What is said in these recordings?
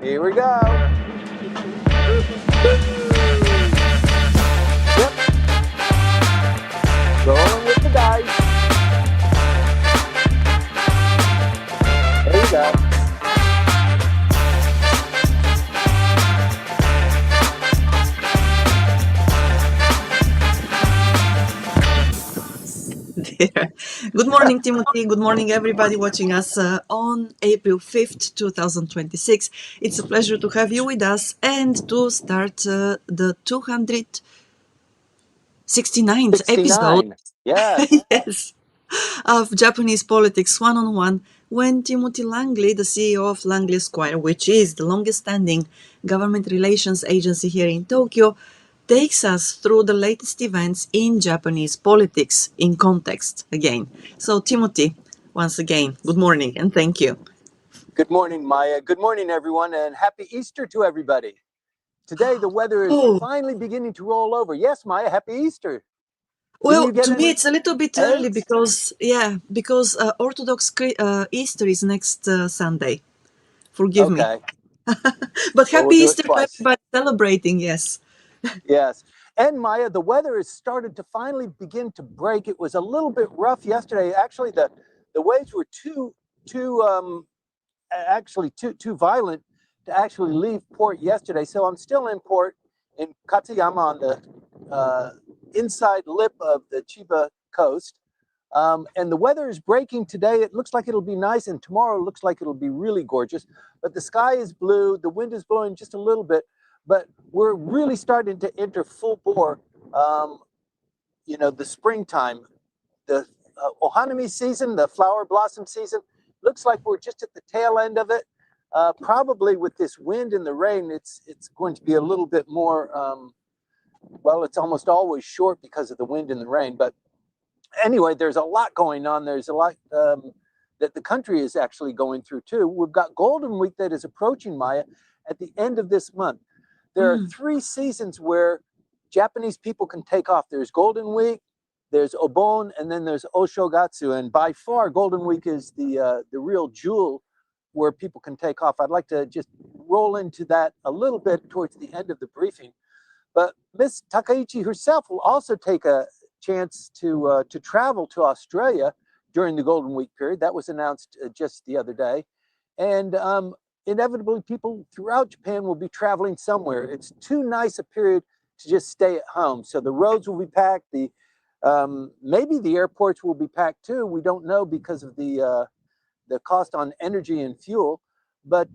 Here we go. Yep. Rolling with the dice. There you go. There. Good morning, Timothy. Good morning, everybody watching us on April 5th, 2026. It's a pleasure to have you with us and to start the 269th episode. 69. Yes. Yes, of Japanese Politics One-on-One, when Timothy Langley, the CEO of Langley Esquire, which is the longest-standing government relations agency here in Tokyo, takes us through the latest events in Japanese politics in context again. So, Timothy, once again, good morning and thank you. Good morning, Maya. Good morning, everyone, and happy Easter to everybody. Today, the weather is Oh, finally beginning to roll over. Yes, Maya, happy Easter. Didn't well, you get to me any it's a little bit early eggs? because Orthodox Easter is next Sunday. Forgive me. Okay. But Well, happy we'll do it Easter to twice. everybody celebrating, yes. Yes. And Maya, the weather has started to finally begin to break. It was a little bit rough yesterday. Actually, the waves were too violent to actually leave port yesterday. So I'm still in port in Katsuyama on the inside lip of the Chiba coast. And the weather is breaking today. It looks like it'll be nice, and tomorrow looks like it'll be really gorgeous. But the sky is blue. The wind is blowing just a little bit. But we're really starting to enter full bore, the springtime, the Ohanami season, the flower blossom season. Looks like we're just at the tail end of it. Probably with this wind and the rain, it's going to be a little bit more. Well, it's almost always short because of the wind and the rain. But anyway, there's a lot going on. There's a lot that the country is actually going through too. We've got Golden Week that is approaching, Maya, at the end of this month. There are 3 seasons where Japanese people can take off. There's Golden Week, there's Obon, and then there's Oshogatsu. And by far, Golden Week is the real jewel where people can take off. I'd like to just roll into that a little bit towards the end of the briefing. But Miss Takaichi herself will also take a chance to travel to Australia during the Golden Week period. That was announced just the other day. And inevitably, people throughout Japan will be traveling somewhere. It's too nice a period to just stay at home. So the roads will be packed. Maybe the airports will be packed too. We don't know because of the cost on energy and fuel. But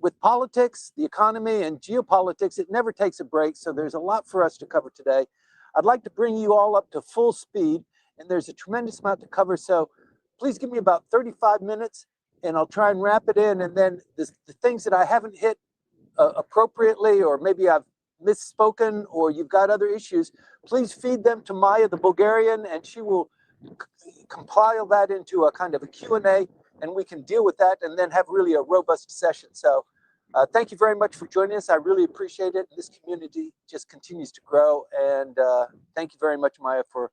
with politics, the economy, and geopolitics, it never takes a break. So there's a lot for us to cover today. I'd like to bring you all up to full speed, and there's a tremendous amount to cover. So please give me about 35 minutes, and I'll try and wrap it in. And then the things that I haven't hit appropriately, or maybe I've misspoken, or you've got other issues, please feed them to Maya, the Bulgarian, and she will compile that into a kind of a Q&A, and we can deal with that and then have really a robust session. So thank you very much for joining us. I really appreciate it. This community just continues to grow, and thank you very much, Maya, for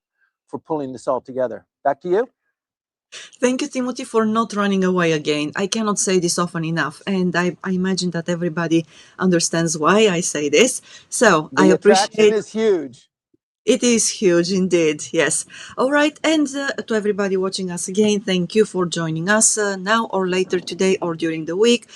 pulling this all together. Back to you. Thank you, Timothy, for not running away again. I cannot say this often enough, and I imagine that everybody understands why I say this. So I The attraction appreciate. is huge. It is huge indeed, yes. All right, and to everybody watching us again, thank you for joining us now or later today or during the week.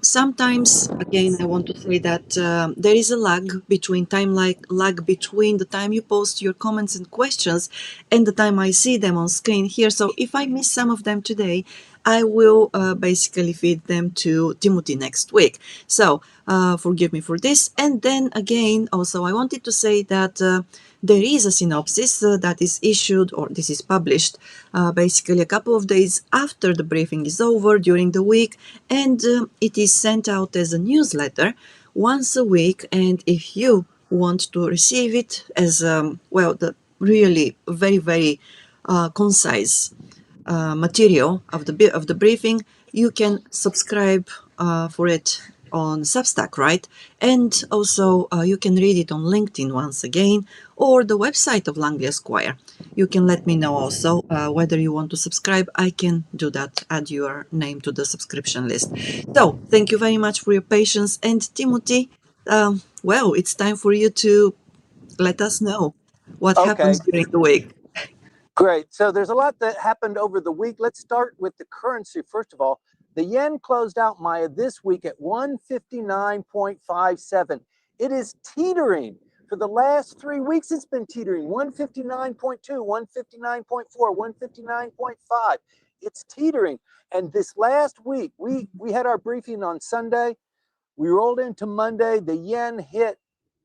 Sometimes, again, I want to say that there is a lag between the time you post your comments and questions and the time I see them on screen here. So if I miss some of them today, I will basically feed them to Timothy next week. So forgive me for this. And then again, also, I wanted to say that there is a synopsis that is issued, or this is published, basically a couple of days after the briefing is over during the week, and it is sent out as a newsletter once a week. And if you want to receive it as the really very, very concise material of the briefing, you can subscribe for it on Substack, right? And also you can read it on LinkedIn once again, or the website of Langley Esquire. You can let me know also whether you want to subscribe. I can do that, add your name to the subscription list. So thank you very much for your patience. And Timothy, well, it's time for you to let us know what Okay, happens during the week. great. So there's a lot that happened over the week. Let's start with the currency. First of all, the yen closed out, Maya, this week at 159.57. It is teetering. For the last 3 weeks, it's been teetering. 159.2, 159.4, 159.5. It's teetering. And this last week, we had our briefing on Sunday. We rolled into Monday. The yen hit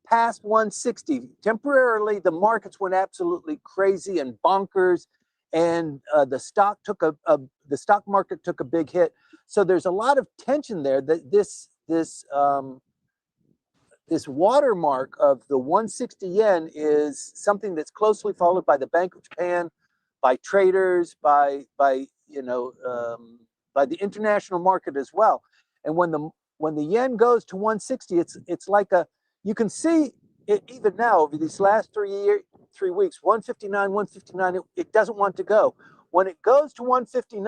past 160. Temporarily, the markets went absolutely crazy and bonkers, and the stock market took a big hit. So there's a lot of tension there. That this watermark of the 160 yen is something that's closely followed by the Bank of Japan, by traders, by the international market as well. And when the yen goes to 160, it's like you can see it even now over these last 3 weeks, 159, 159, it doesn't want to go. When it goes to 160,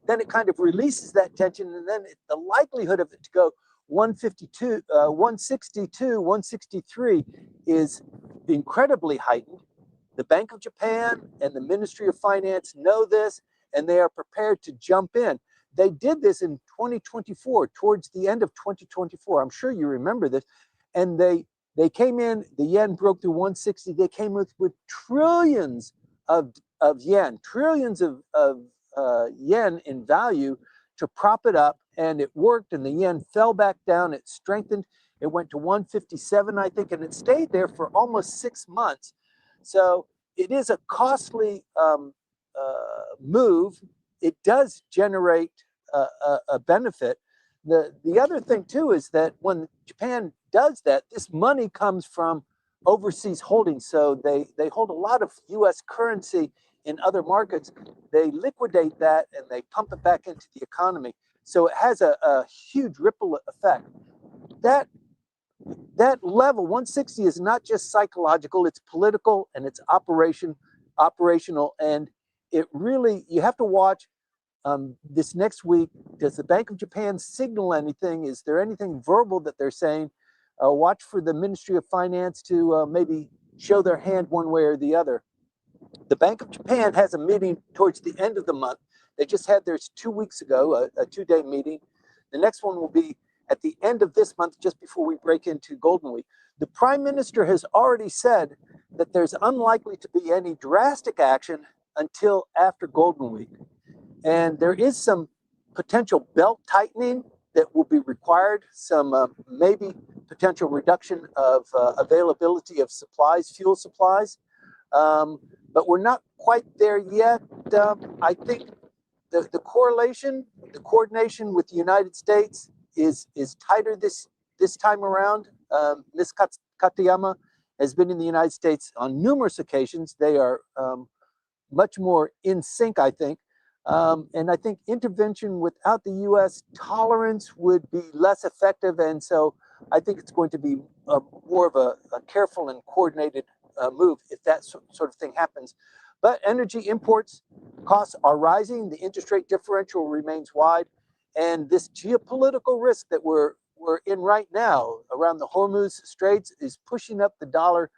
then it kind of releases that tension, and then the likelihood of it to go 152, 162, 163 is incredibly heightened. The Bank of Japan and the Ministry of Finance know this, and they are prepared to jump in. They did this in 2024, towards the end of 2024. I'm sure you remember this. And they came in, the yen broke through 160. They came with trillions of yen, trillions of yen in value to prop it up, and it worked, and the yen fell back down. It strengthened. It went to 157, I think, and it stayed there for almost 6 months. So it is a costly move. It does generate a benefit. The other thing, too, is that when Japan does that, this money comes from overseas holdings. So they hold a lot of U.S. currency in other markets. They liquidate that and they pump it back into the economy. So it has a huge ripple effect. That level 160 is not just psychological, it's political, and it's operational, and it really, you have to watch this next week. Does the Bank of Japan signal anything? Is there anything verbal that they're saying? Watch for the Ministry of Finance to maybe show their hand one way or the other. The Bank of Japan has a meeting towards the end of the month. They just had theirs 2 weeks ago, a 2-day meeting. The next one will be at the end of this month, just before we break into Golden Week. The Prime Minister has already said that there's unlikely to be any drastic action until after Golden Week. And there is some potential belt tightening that will be required, some maybe potential reduction of availability of supplies, fuel supplies. But we're not quite there yet. I think the correlation, the coordination with the United States is tighter this time around. Ms. Katayama has been in the United States on numerous occasions. They are much more in sync, I think. And I think intervention without the U.S. tolerance would be less effective. And so I think it's going to be more of a careful and coordinated move if that sort of thing happens. But energy imports costs are rising. The interest rate differential remains wide. And this geopolitical risk that we're in right now around the Hormuz Straits is pushing up the dollar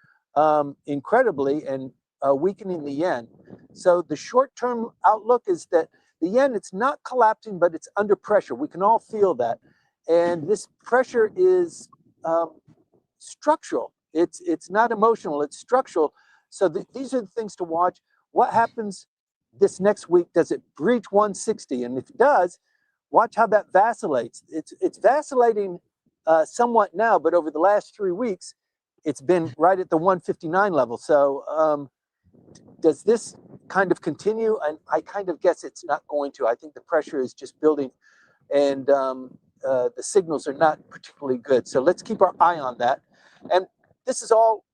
incredibly and weakening the yen. So the short-term outlook is that the yen, it's not collapsing, but it's under pressure. We can all feel that. And this pressure is structural. It's not emotional, it's structural. So these are the things to watch. What happens this next week? Does it breach 160? And if it does, watch how that vacillates. It's vacillating somewhat now, but over the last 3 weeks, it's been right at the 159 level. So does this kind of continue? And I kind of guess it's not going to. I think the pressure is just building, and the signals are not particularly good. So let's keep our eye on that. And this is all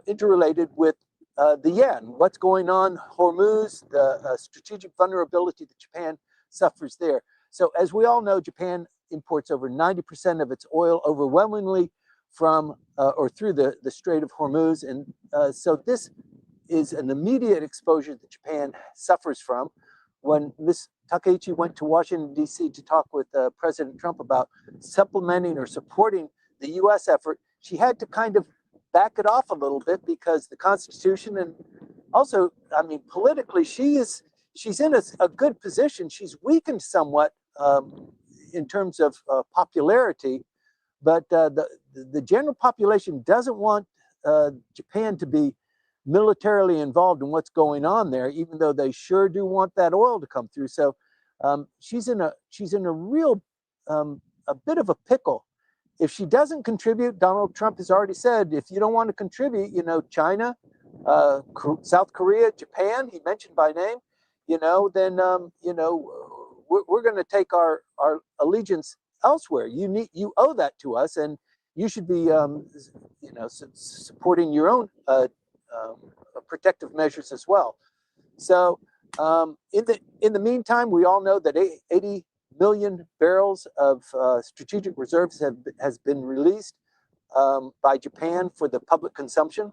interrelated with the yen. What's going on? Hormuz, the strategic vulnerability that Japan suffers there. So as we all know, Japan imports over 90% of its oil, overwhelmingly from or through the Strait of Hormuz. And so this is an immediate exposure that Japan suffers from. When Ms. Takaichi went to Washington, D.C. to talk with President Trump about supplementing or supporting the U.S. effort, she had to kind of back it off a little bit because the Constitution, and also, I mean, politically, she's in a good position. She's weakened somewhat in terms of popularity, but the general population doesn't want Japan to be militarily involved in what's going on there, even though they sure do want that oil to come through. So she's in a real a bit of a pickle. If she doesn't contribute, Donald Trump has already said, if you don't want to contribute, you know, China, South Korea, Japan, he mentioned by name, you know, then you know, we're going to take our allegiance elsewhere. You owe that to us, and you should be you know, supporting your own protective measures as well. So in the meantime, we all know that 80 million barrels of strategic reserves has been released by Japan for the public consumption.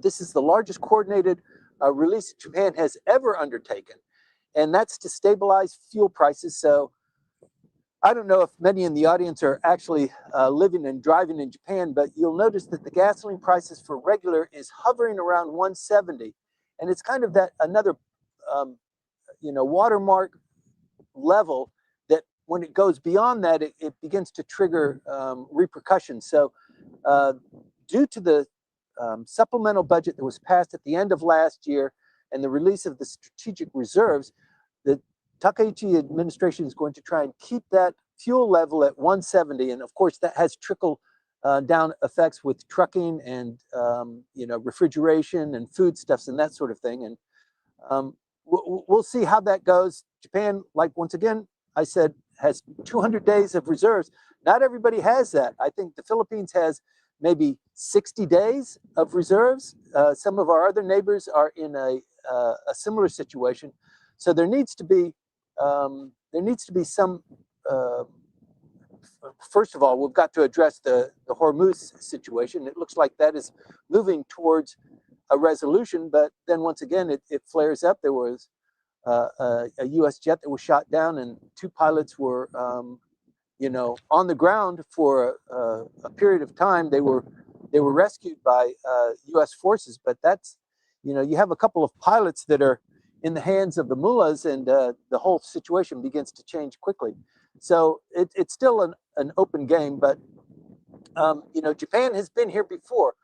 This is the largest coordinated release Japan has ever undertaken, and that's to stabilize fuel prices. So I don't know if many in the audience are actually living and driving in Japan, but you'll notice that the gasoline prices for regular is hovering around 170, and it's kind of that another you know, watermark level that when it goes beyond that, it begins to trigger repercussions. So due to the supplemental budget that was passed at the end of last year and the release of the strategic reserves, the Takaichi administration is going to try and keep that fuel level at 170. And of course, that has trickle down effects with trucking and you know, refrigeration and foodstuffs and that sort of thing. And we'll see how that goes. Japan, like once again, I said, has 200 days of reserves. Not everybody has that. I think the Philippines has maybe 60 days of reserves. Some of our other neighbors are in a similar situation. So there needs to be some. First of all, we've got to address the Hormuz situation. It looks like that is moving towards a resolution, but then once again, it flares up. There was a U.S. jet that was shot down, and 2 pilots were, you know, on the ground for a period of time. They were rescued by U.S. forces, but that's, you know, you have a couple of pilots that are in the hands of the mullahs, and the whole situation begins to change quickly. So it's still an open game, but you know, Japan has been here before.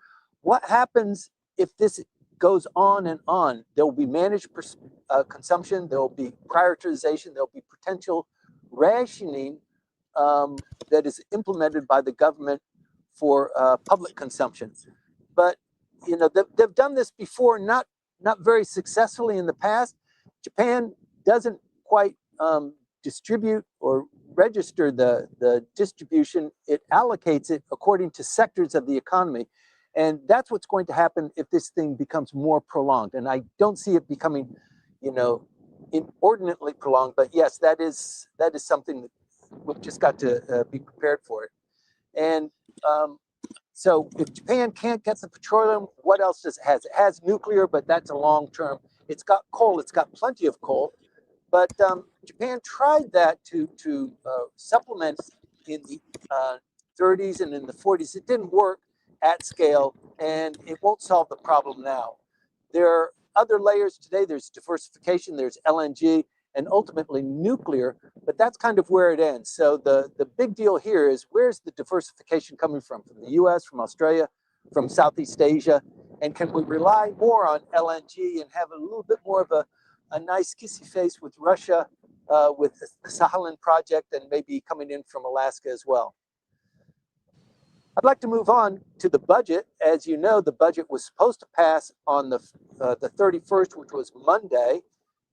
What happens if this goes on and on? There will be managed consumption, there will be prioritization, there will be potential rationing that is implemented by the government for public consumption. But you know, they've done this before, not very successfully in the past. Japan doesn't quite distribute or register the distribution. It allocates it according to sectors of the economy. And that's what's going to happen if this thing becomes more prolonged. And I don't see it becoming, you know, inordinately prolonged. But yes, that is something that we've just got to be prepared for it. And so if Japan can't get the petroleum, what else does it have? It has nuclear, but that's a long term. It's got coal. It's got plenty of coal. But Japan tried that to supplement in the 30s and in the 40s. It didn't work at scale, and it won't solve the problem now. There are other layers today. There's diversification, there's LNG, and ultimately nuclear, but that's kind of where it ends. So the big deal here is, where's the diversification coming from the US, from Australia, from Southeast Asia, and can we rely more on LNG and have a little bit more of a nice kissy face with Russia, with the Sakhalin project, and maybe coming in from Alaska as well. I'd like to move on to the budget. As you know, the budget was supposed to pass on the 31st, which was Monday.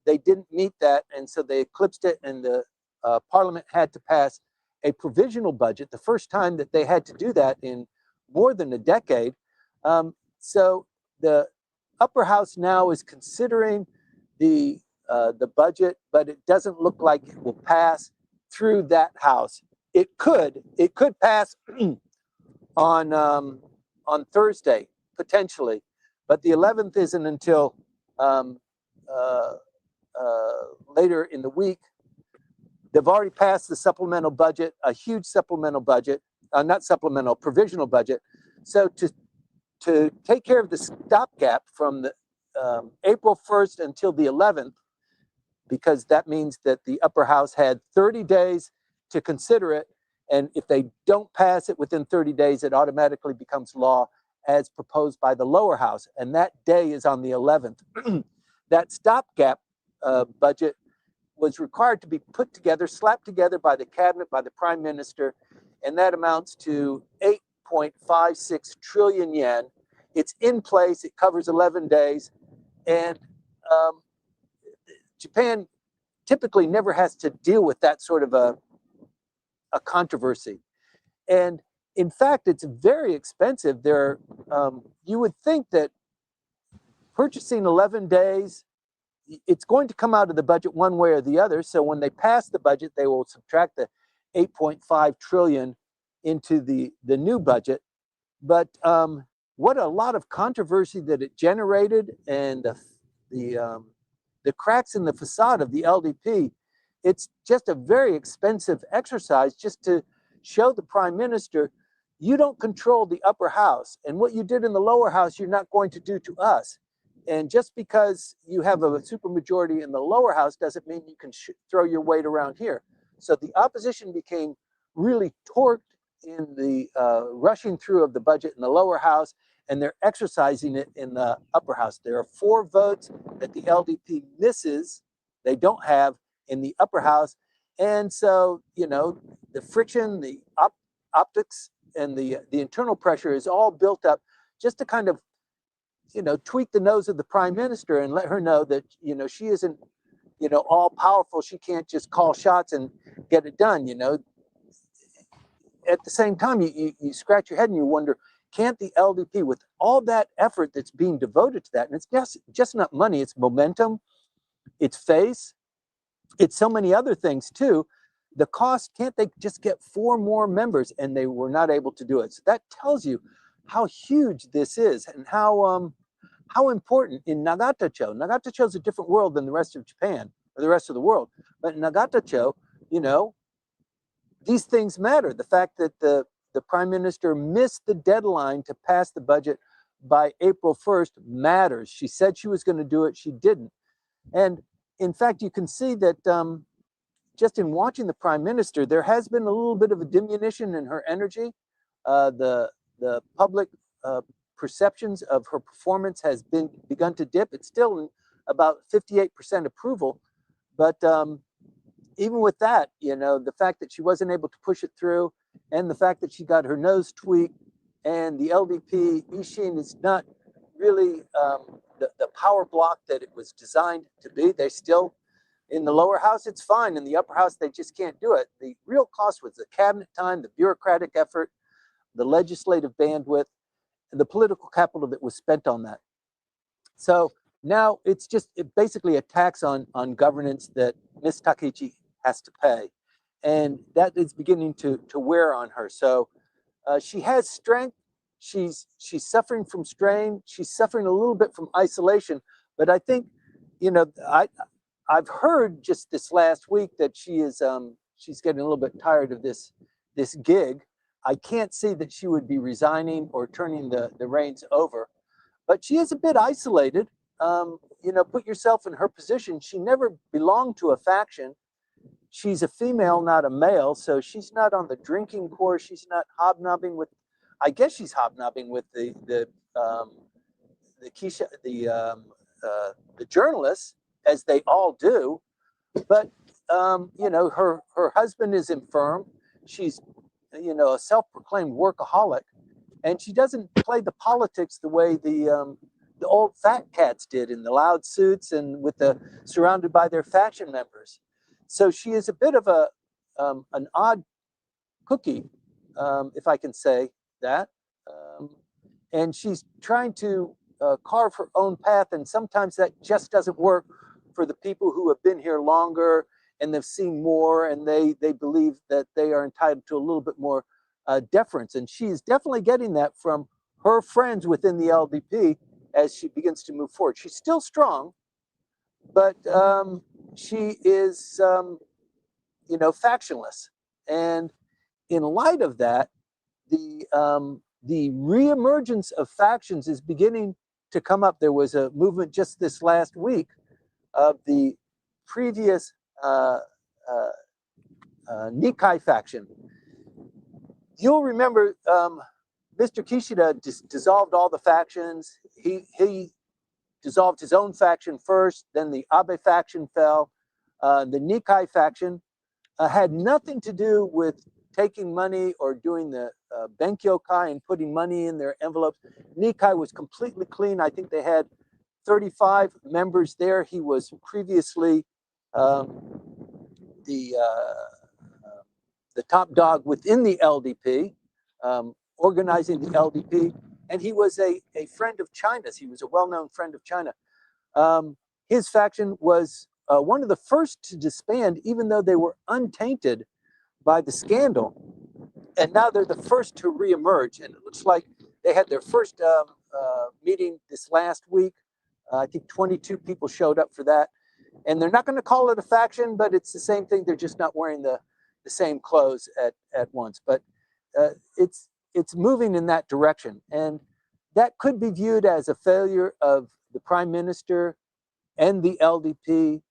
They didn't meet that, and so they eclipsed it, and the Parliament had to pass a provisional budget, the first time that they had to do that in more than a decade. So the upper house now is considering the budget, but it doesn't look like it will pass. through that house. It could pass on Thursday potentially, but the 11th isn't until um, uh, later in the week. They've already passed the supplemental budget, a huge supplemental budget, not supplemental, provisional budget. So to take care of the stopgap from the April 1st until the 11th, because that means that the upper house had 30 days to consider it. And if they don't pass it within 30 days, it automatically becomes law as proposed by the lower house. And that day is on the 11th. That stopgap budget was required to be put together, slapped together by the cabinet, by the prime minister, and that amounts to 8.56 trillion yen. It's in place, it covers 11 days, and Japan typically never has to deal with that sort of a controversy. And in fact, it's very expensive. You would think that purchasing 11 days, it's going to come out of the budget one way or the other. So when they pass the budget, they will subtract the 8.5 trillion into the new budget. But what a lot of controversy that it generated, and the cracks in the facade of the LDP. It's just a very expensive exercise just to show the prime minister, you don't control the upper house, and what you did in the lower house, you're not going to do to us. And just because you have a supermajority in the lower house doesn't mean you can throw your weight around here. So the opposition became really torqued in the rushing through of the budget in the lower house, and they're exercising it in the upper house. There are 4 votes that the LDP misses, they don't have in the upper house. And so, you know, the friction, the optics, and the internal pressure is all built up just to kind of, you know, tweak the nose of the prime minister and let her know that, you know, she isn't, you know, all powerful. She can't just call shots and get it done, you know. At the same time, you scratch your head and you wonder, can't the LDP, with all that effort that's being devoted to that, and it's just not money, it's momentum, it's face, it's so many other things too, the cost, can't they just get 4 more members? And they were not able to do it. So that tells you how huge this is and how important in Nagatacho. Nagatacho is a different world than the rest of Japan or the rest of the world. But in Nagatacho, you know, these things matter. The fact that the prime minister missed the deadline to pass the budget by April 1st matters. She said she was going to do it. She didn't. And in fact, you can see that just in watching the prime minister, there has been a little bit of a diminution in her energy. The public perceptions of her performance has begun to dip. It's still in about 58% approval, but even with that, you know, the fact that she wasn't able to push it through, and the fact that she got her nose tweaked, and the LDP Ishin is not really the power block that it was designed to be. They still, in the lower house, it's fine. In the upper house, they just can't do it. The real cost was the cabinet time, the bureaucratic effort, the legislative bandwidth, and the political capital that was spent on that. So now it's just basically a tax on governance that Ms. Takeichi has to pay. And that is beginning to wear on her. So she has strength. She's suffering from strain. She's suffering a little bit from isolation. But I think, you know, I've heard just this last week that she's getting a little bit tired of this gig. I can't see that she would be resigning or turning the reins over, but she is a bit isolated. You know, put yourself in her position. She never belonged to a faction. She's a female, not a male, so she's not on the drinking course. She's not hobnobbing with. I guess she's hobnobbing with the journalists, as they all do. But you know, her husband is infirm. She's, you know, a self-proclaimed workaholic, and she doesn't play the politics the way the old fat cats did in the loud suits and with surrounded by their faction members. So she is a bit of an odd cookie, if I can say that. And she's trying to carve her own path, and sometimes that just doesn't work for the people who have been here longer and they've seen more, and they believe that they are entitled to a little bit more deference. And she's definitely getting that from her friends within the LDP as she begins to move forward. She's still strong, but she is, factionless. And in light of that, the reemergence of factions is beginning to come up. There was a movement just this last week of the previous Nikkei faction. You'll remember Mr. Kishida dissolved all the factions. He dissolved his own faction first, then the Abe faction fell. The Nikkei faction had nothing to do with taking money or doing the Benkyokai and putting money in their envelopes. Nikkei was completely clean. I think they had 35 members there. He was previously the top dog within the LDP, organizing the LDP, and he was a friend of China's. He was a well-known friend of China. His faction was one of the first to disband, even though they were untainted by the scandal. And now they're the first to reemerge. And it looks like they had their first meeting this last week. I think 22 people showed up for that. And they're not going to call it a faction, but it's the same thing. They're just not wearing the same clothes at once. But it's moving in that direction. And that could be viewed as a failure of the prime minister and the LDP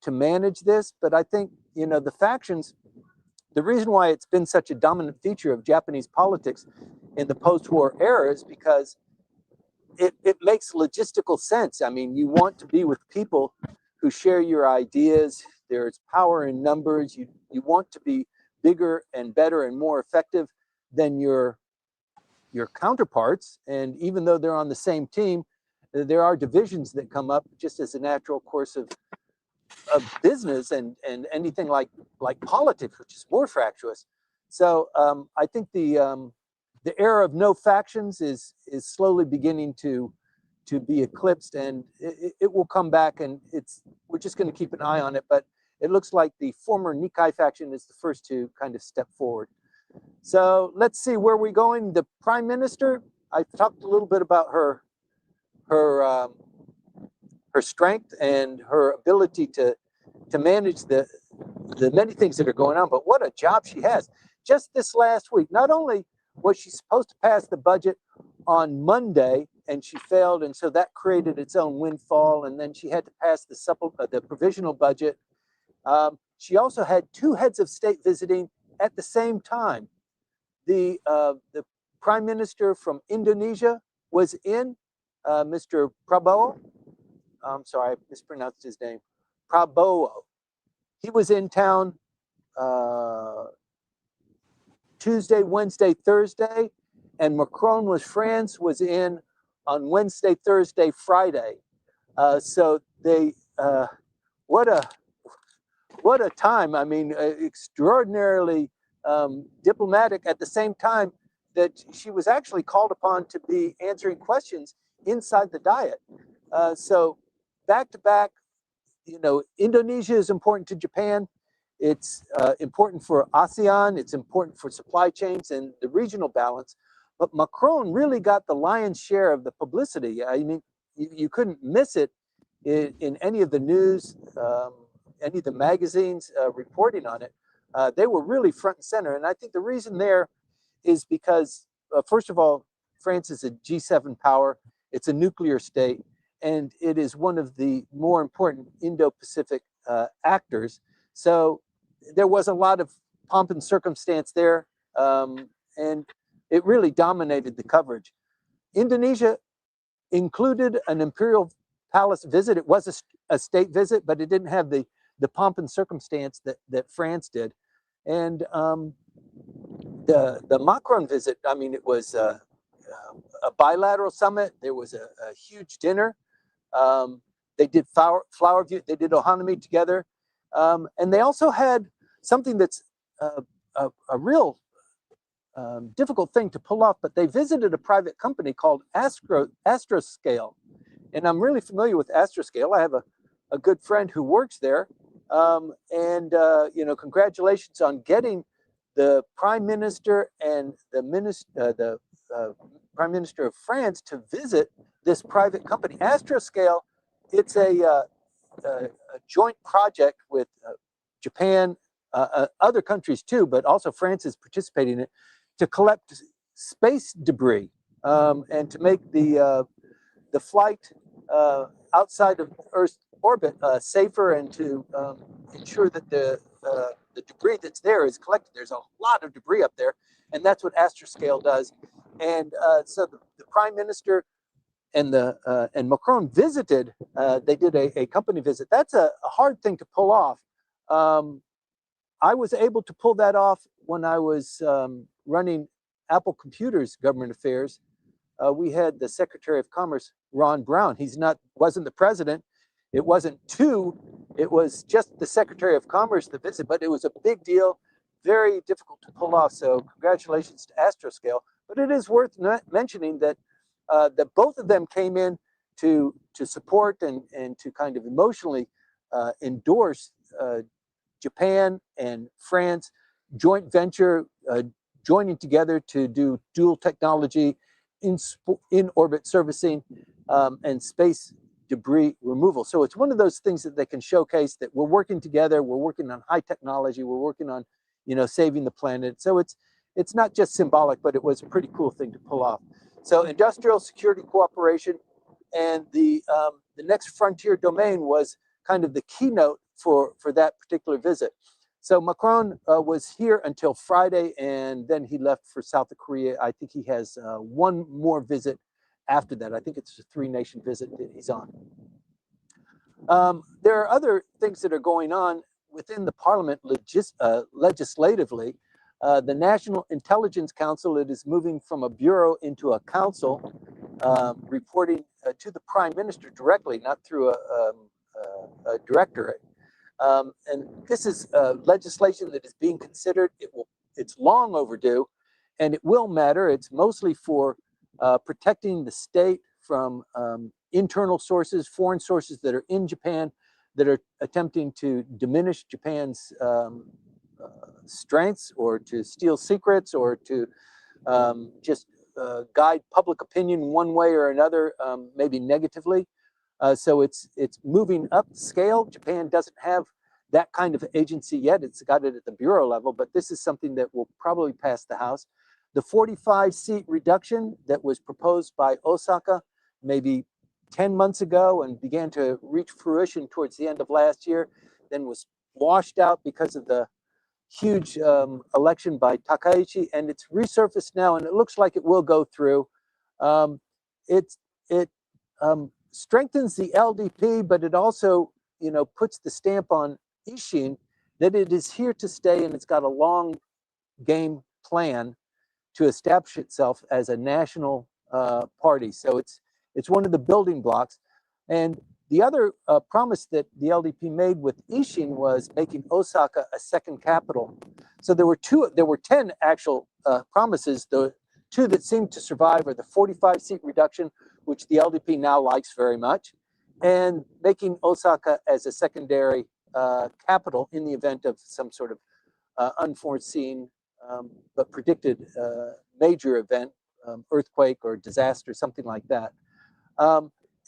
to manage this. But I think, the factions, the reason why it's been such a dominant feature of Japanese politics in the post-war era is because it makes logistical sense. I mean, you want to be with people who share your ideas. There's power in numbers. You want to be bigger and better and more effective than your counterparts. And even though they're on the same team, there are divisions that come up just as a natural course of business and anything like politics, which is more fractious. So I think the era of no factions is slowly beginning to be eclipsed, and it will come back, and we're just going to keep an eye on it. But it looks like the former Nikkei faction is the first to kind of step forward. So let's see where we're going. The prime minister, I talked a little bit about her strength and her ability to manage the many things that are going on. But what a job she has. Just this last week, not only was she supposed to pass the budget on Monday, and she failed, and so that created its own windfall, and then she had to pass the provisional budget. She also had two heads of state visiting at the same time. The prime minister from Indonesia was in, Mr. Prabowo. I'm sorry, I mispronounced his name. Prabowo. He was in town Tuesday, Wednesday, Thursday, and Macron was in on Wednesday, Thursday, Friday. So they, what a time. I mean, extraordinarily diplomatic at the same time that she was actually called upon to be answering questions inside the Diet. So back to back, Indonesia is important to Japan. It's important for ASEAN. It's important for supply chains and the regional balance. But Macron really got the lion's share of the publicity. I mean, you couldn't miss it in any of the news, any of the magazines reporting on it. They were really front and center. And I think the reason there is because, first of all, France is a G7 power. It's a nuclear state, and it is one of the more important Indo-Pacific actors. So there was a lot of pomp and circumstance there, and it really dominated the coverage. Indonesia included an imperial palace visit. It was a state visit, but it didn't have the pomp and circumstance that France did. And the Macron visit, I mean, it was a bilateral summit. There was a huge dinner. They did flower view. They did Ohanami together. And they also had something that's a real difficult thing to pull off, but they visited a private company called Astroscale. And I'm really familiar with Astroscale. I have a good friend who works there. Congratulations on getting the Prime Minister and the Prime Minister of France to visit this private company. Astroscale, it's a joint project with Japan, other countries too, but also France is participating in it, to collect space debris and to make the flight outside of Earth's orbit safer, and to ensure that the debris that's there is collected. There's a lot of debris up there, and that's what Astroscale does. And so the Prime Minister and Macron visited. They did a company visit. That's a hard thing to pull off. I was able to pull that off when I was running Apple Computer's government affairs. We had the Secretary of Commerce, Ron Brown. Wasn't the president. It wasn't it was just the Secretary of Commerce to visit, but it was a big deal, very difficult to pull off. So congratulations to Astroscale. But it is worth mentioning that that both of them came in to support and to kind of emotionally endorse Japan and France joint venture, joining together to do dual technology in orbit servicing and space debris removal. So it's one of those things that they can showcase that we're working together, we're working on high technology, we're working on, saving the planet. So it's not just symbolic, but it was a pretty cool thing to pull off. So industrial security cooperation, and the next frontier domain was kind of the keynote for that particular visit. So Macron was here until Friday, and then he left for South Korea. I think he has one more visit after that. I think it's a 3-nation visit that he's on. There are other things that are going on within the parliament legislatively. The National Intelligence Council, it is moving from a bureau into a council, reporting to the Prime Minister directly, not through a directorate. And this is legislation that is being considered. It's long overdue, and it will matter. It's mostly for protecting the state from internal sources, foreign sources that are in Japan, that are attempting to diminish Japan's strengths, or to steal secrets, or to just guide public opinion one way or another, maybe negatively. So it's moving up scale. Japan doesn't have that kind of agency yet. It's got it at the bureau level, but this is something that will probably pass the House. The 45-seat reduction that was proposed by Osaka maybe 10 months ago and began to reach fruition towards the end of last year, then was washed out because of the huge election by Takaichi, and it's resurfaced now, and it looks like it will go through. It strengthens the LDP, but it also, puts the stamp on Ishin that it is here to stay, and it's got a long game plan to establish itself as a national party. So it's one of the building blocks. And the other promise that the LDP made with Ishin was making Osaka a second capital. So there were 10 actual promises. The two that seem to survive are the 45-seat reduction, which the LDP now likes very much, and making Osaka as a secondary capital in the event of some sort of unforeseen but predicted major event, earthquake or disaster, something like that.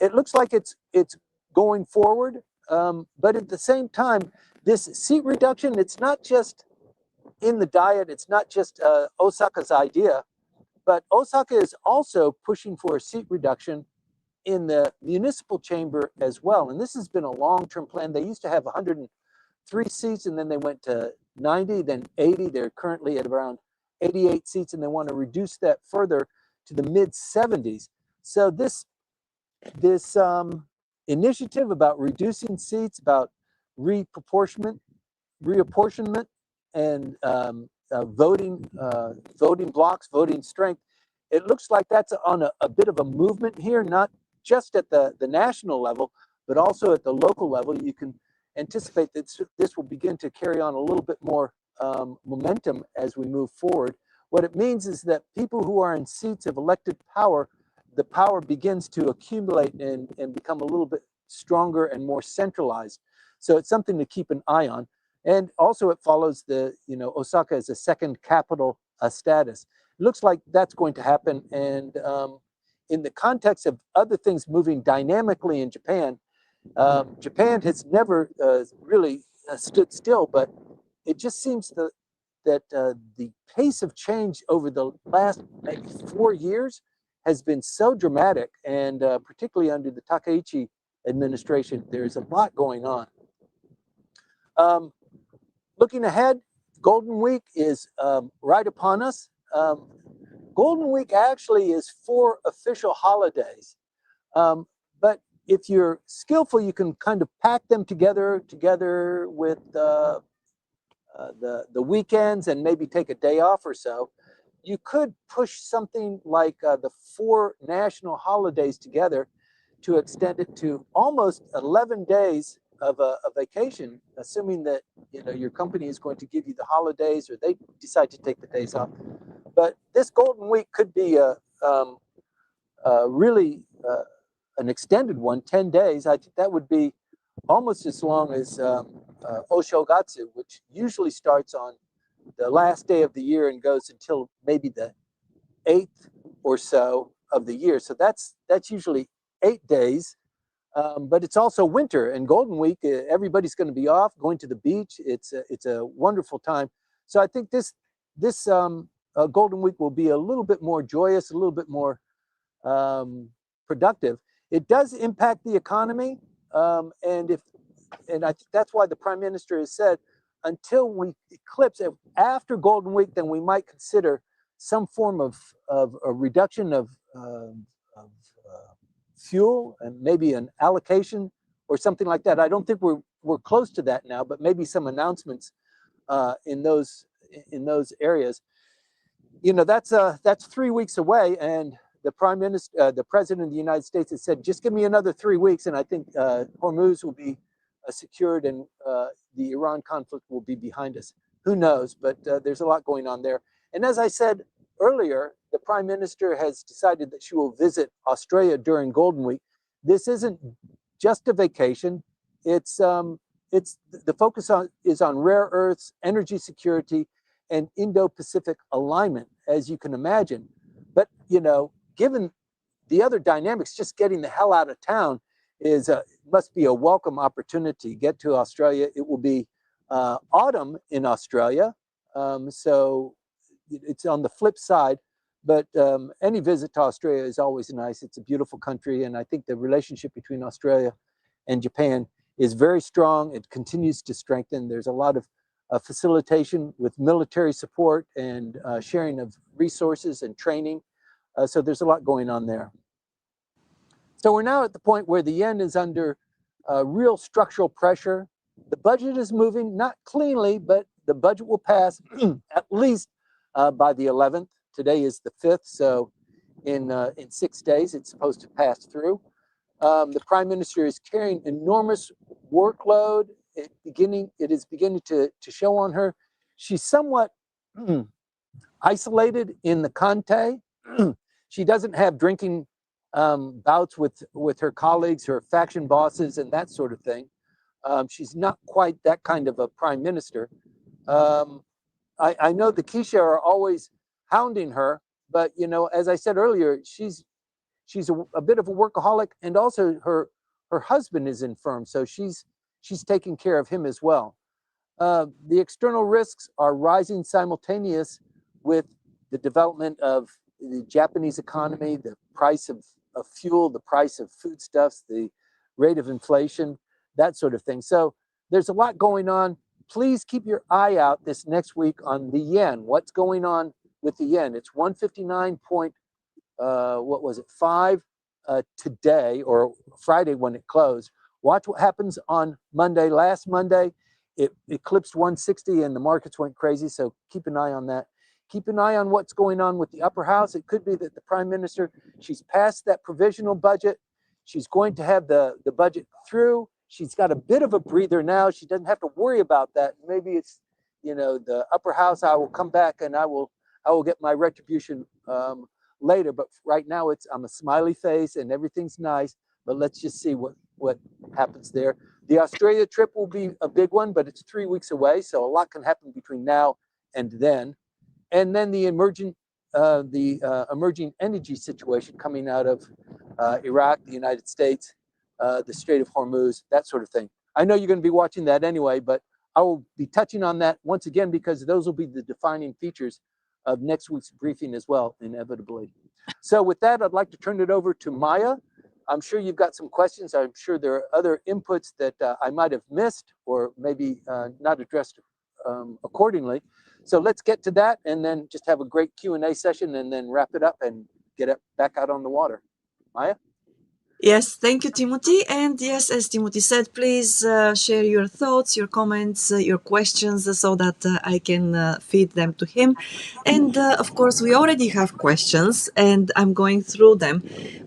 It looks like it's going forward, but at the same time, this seat reduction, it's not just in the diet, it's not just Osaka's idea, but Osaka is also pushing for a seat reduction in the municipal chamber as well. And this has been a long-term plan. They used to have 103 seats, and then they went to 90, then 80. They're currently at around 88 seats, and they want to reduce that further to the mid-70s. So this initiative about reducing seats, about reapportionment, and voting blocks, voting strength, it looks like that's on a bit of a movement here, not just at the national level, but also at the local level. You can anticipate that this will begin to carry on a little bit more momentum as we move forward. What it means is that people who are in seats of elected power, the power begins to accumulate and become a little bit stronger and more centralized. So it's something to keep an eye on. And also it follows the, Osaka as a second capital status. It looks like that's going to happen. And in the context of other things moving dynamically in Japan, Japan has never really stood still, but it just seems that the pace of change over the last maybe 4 years has been so dramatic, and particularly under the Takaichi administration, there's a lot going on. Looking ahead, Golden Week is right upon us. Golden Week actually is 4 official holidays, but if you're skillful, you can kind of pack them together with the weekends and maybe take a day off or so. You could push something like the 4 national holidays together to extend it to almost 11 days of a vacation, assuming that your company is going to give you the holidays or they decide to take the days off. But this Golden Week could be really an extended one, 10 days. I think that would be almost as long as Oshogatsu, which usually starts on the last day of the year and goes until maybe the 8th or so of the year. So that's usually 8 days. But it's also winter, and Golden Week, everybody's going to be off, going to the beach. It's a wonderful time. So I think this Golden Week will be a little bit more joyous, a little bit more productive. It does impact the economy, and I think that's why the Prime Minister has said, until we eclipse after Golden Week, then we might consider some form of a reduction of fuel and maybe an allocation or something like that. I don't think we're close to that now, but maybe some announcements in those areas. That's 3 weeks away, and the President of the United States has said, just give me another 3 weeks, and I think Hormuz will be secured, and the Iran conflict will be behind us. Who knows? But there's a lot going on there. And as I said earlier, the Prime Minister has decided that she will visit Australia during Golden Week. This isn't just a vacation. It's the focus is on rare earths, energy security, and Indo-Pacific alignment, as you can imagine. But given the other dynamics, just getting the hell out of town must be a welcome opportunity. Get to Australia. It will be autumn in Australia, so it's on the flip side. But any visit to Australia is always nice. It's a beautiful country, and I think the relationship between Australia and Japan is very strong. It continues to strengthen. There's a lot of facilitation with military support and sharing of resources and training. So there's a lot going on there. So we're now at the point where the yen is under real structural pressure. The budget is moving, not cleanly, but the budget will pass at least by the 11th. Today is the 5th, so in 6 days it's supposed to pass through. The Prime Minister is carrying enormous workload. It is beginning to show on her. She's somewhat isolated in the Kante. She doesn't have drinking bouts with her colleagues, her faction bosses, and that sort of thing. She's not quite that kind of a prime minister. I know the Keisha are always hounding her, but as I said earlier, she's a bit of a workaholic, and also her husband is infirm, so she's taking care of him as well. The external risks are rising simultaneous with the development of the Japanese economy, the price of fuel, the price of foodstuffs, the rate of inflation, that sort of thing. So there's a lot going on. Please keep your eye out this next week on the yen. What's going on with the yen? It's 159.5 today, or Friday when it closed. Watch what happens on Monday. Last Monday, it eclipsed 160 and the markets went crazy, so keep an eye on that. Keep an eye on what's going on with the upper house. It could be that the Prime Minister, she's passed that provisional budget. She's going to have the budget through. She's got a bit of a breather now. She doesn't have to worry about that. Maybe it's, the upper house, I will come back and I will get my retribution later. But right now I'm a smiley face and everything's nice. But let's just see what happens there. The Australia trip will be a big one, but it's 3 weeks away, so a lot can happen between now and then. And then the emerging energy situation coming out of Iraq, the United States, the Strait of Hormuz, that sort of thing. I know you're going to be watching that anyway, but I will be touching on that once again because those will be the defining features of next week's briefing as well, inevitably. So with that, I'd like to turn it over to Maya. I'm sure you've got some questions. I'm sure there are other inputs that I might have missed or maybe not addressed accordingly. So let's get to that and then just have a great Q&A session and then wrap it up and get it back out on the water. Maya? Yes, thank you, Timothy. And yes, as Timothy said, please share your thoughts, your comments, your questions so that I can feed them to him. And of course, we already have questions and I'm going through them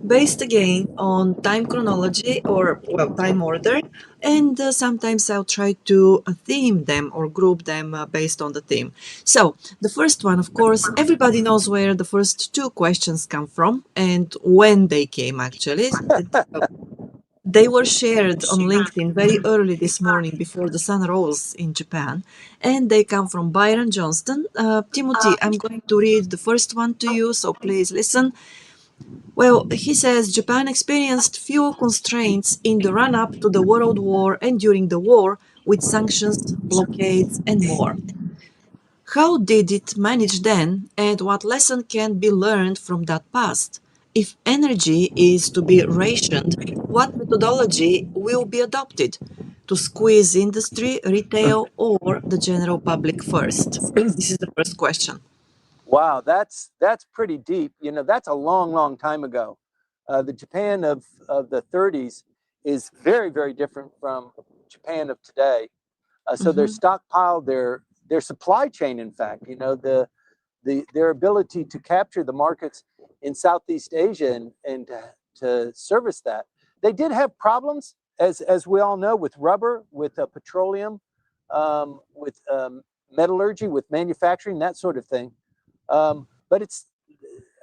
based again on time chronology or, well, time order. And sometimes I'll try to theme them or group them based on the theme. So the first one, of course, everybody knows where the first two questions come from and when they came, actually. They were shared on LinkedIn very early this morning before the sun rose in Japan, and they come from Byron Johnston. Timothy, I'm going to read the first one to you, so please listen. Well, he says Japan experienced few constraints in the run up to the World War and during the war, with sanctions, blockades, and more. How did it manage then, and what lesson can be learned from that past? If energy is to be rationed, what methodology will be adopted? To squeeze industry, retail, or the general public first? This is the first question. Wow, that's pretty deep. You know, that's a long, long time ago. The Japan of the 30s is very, very different from Japan of today. So their stockpile, their supply chain, in fact, you know, their ability to capture the markets in Southeast Asia and to service that. They did have problems, as we all know, with rubber, with petroleum, with metallurgy, with manufacturing, that sort of thing. But